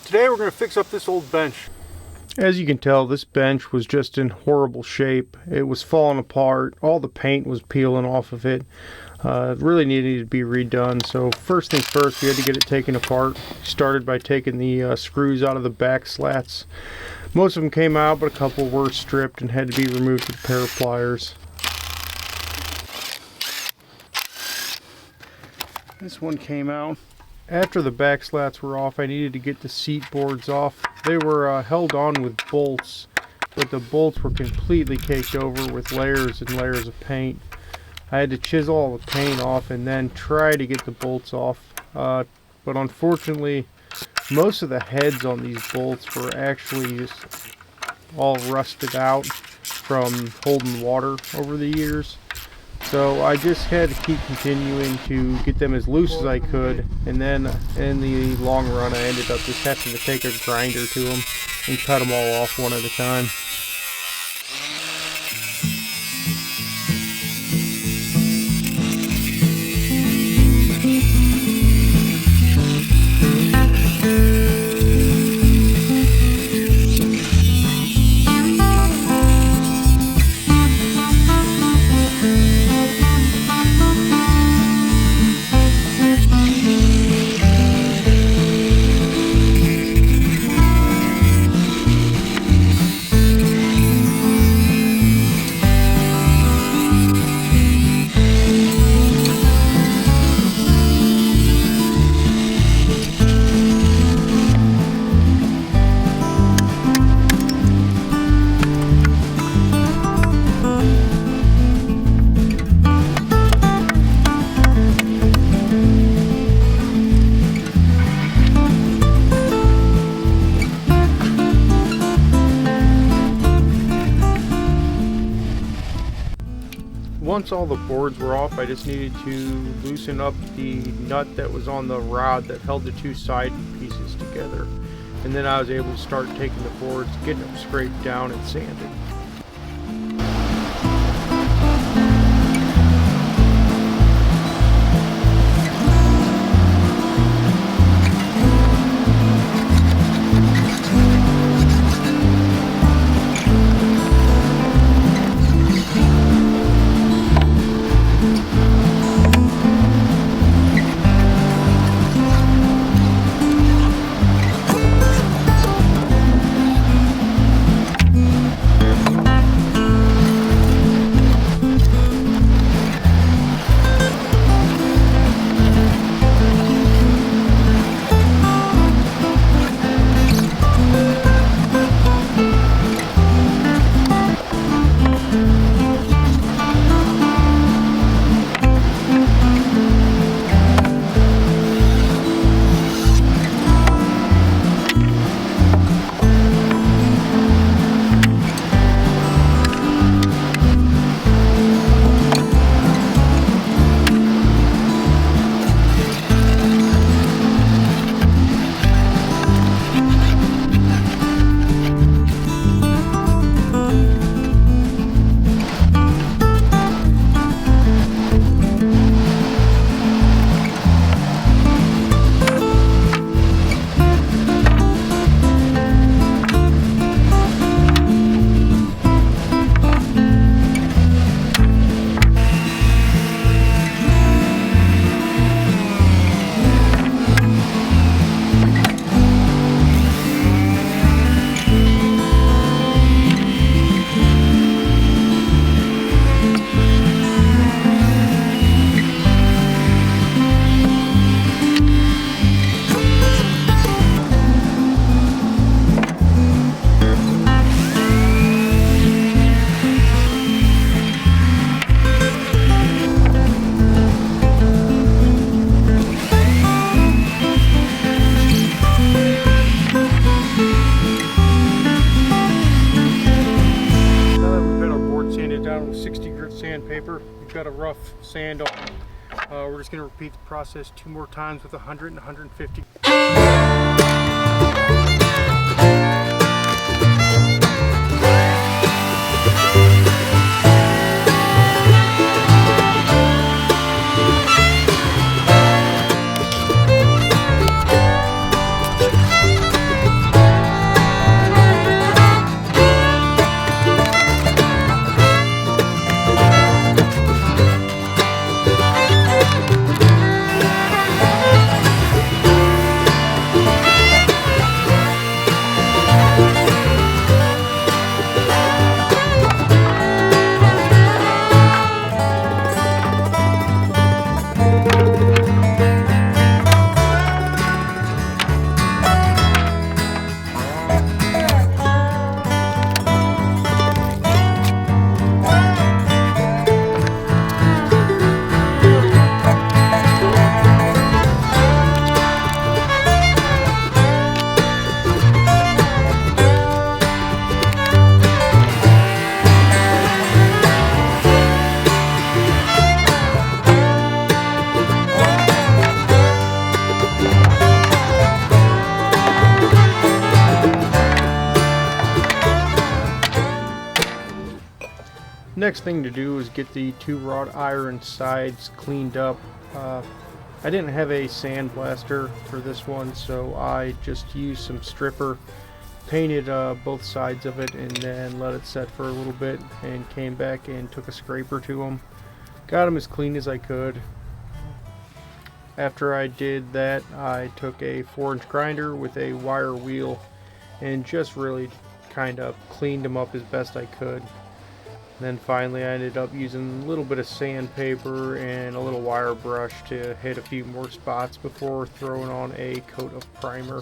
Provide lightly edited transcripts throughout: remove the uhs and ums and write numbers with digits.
Today we're going to fix up this old bench. As you can tell, this bench was just in horrible shape. It was falling apart. All the paint was peeling off of it. It really needed to be redone. So first things first, we had to get it taken apart. Started by taking the screws out of the back slats. Most of them came out, but a couple were stripped and had to be removed with a pair of pliers. This one came out. After the back slats were off, I needed to get the seat boards off. They were held on with bolts, but the bolts were completely caked over with layers and layers of paint. I had to chisel all the paint off and then try to get the bolts off. But unfortunately, most of the heads on these bolts were actually just all rusted out from holding water over the years. So I just had to keep continuing to get them as loose as I could, and then in the long run I ended up just having to take a grinder to them and cut them all off one at a time. Once all the boards were off, I just needed to loosen up the nut that was on the rod that held the two side pieces together. And then I was able to start taking the boards, getting them scraped down and sanded. Sandpaper. We've got a rough sand on it. We're just going to repeat the process 2 more times with 100 and 150. next thing to do is get the two wrought iron sides cleaned up. I didn't have a sandblaster for this one, so I just used some stripper, painted both sides of it, and then let it set for a little bit, and came back and took a scraper to them. Got them as clean as I could. After I did that, I took a 4-inch grinder with a wire wheel and just really kind of cleaned them up as best I could. Then finally I ended up using a little bit of sandpaper and a little wire brush to hit a few more spots before throwing on a coat of primer.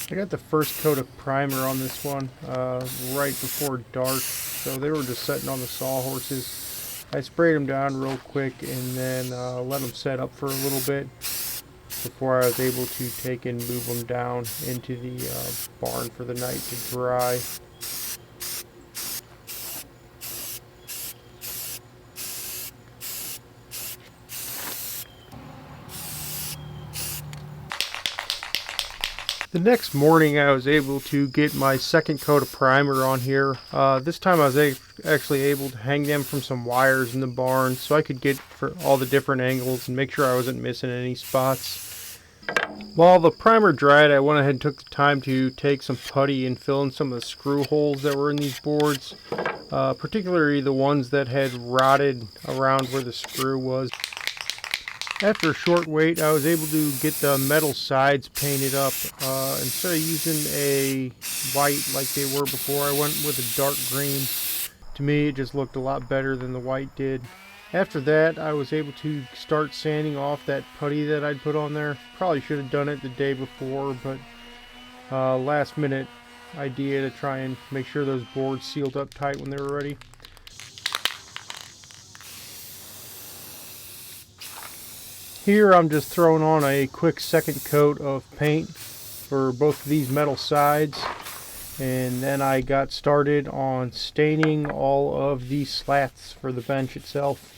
I got the first coat of primer on this one right before dark, so they were just sitting on the sawhorses. I sprayed them down real quick and then let them set up for a little bit before I was able to take and move them down into the barn for the night to dry. The next morning I was able to get my second coat of primer on here. This time I was actually able to hang them from some wires in the barn so I could get for all the different angles and make sure I wasn't missing any spots. While the primer dried, I went ahead and took the time to take some putty and fill in some of the screw holes that were in these boards, particularly the ones that had rotted around where the screw was. After a short wait, I was able to get the metal sides painted up. Instead of using a white like they were before, I went with a dark green. To me, it just looked a lot better than the white did. After that, I was able to start sanding off that putty that I'd put on there. Probably should have done it the day before, but last minute idea to try and make sure those boards sealed up tight when they were ready. Here I'm just throwing on a quick second coat of paint for both of these metal sides, and then I got started on staining all of these slats for the bench itself.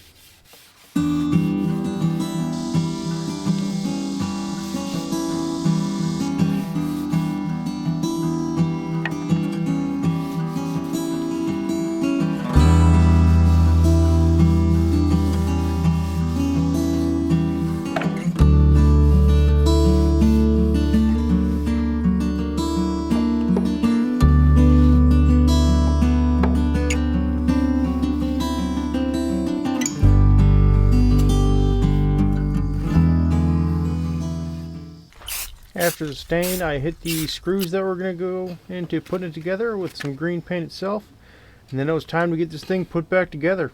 After the stain, I hit the screws that were going to go into putting it together with some green paint itself, and then it was time to get this thing put back together.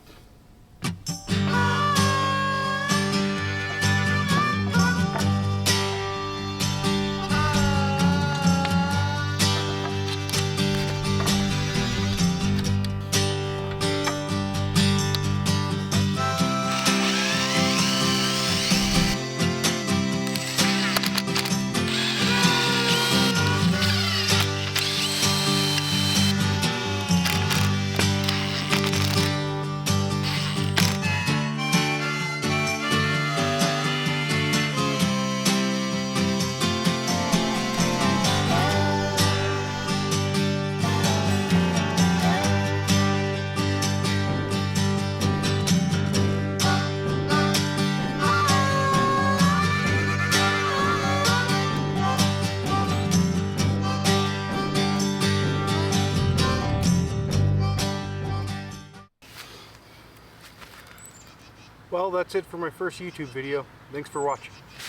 Well, that's it for my first YouTube video. Thanks for watching.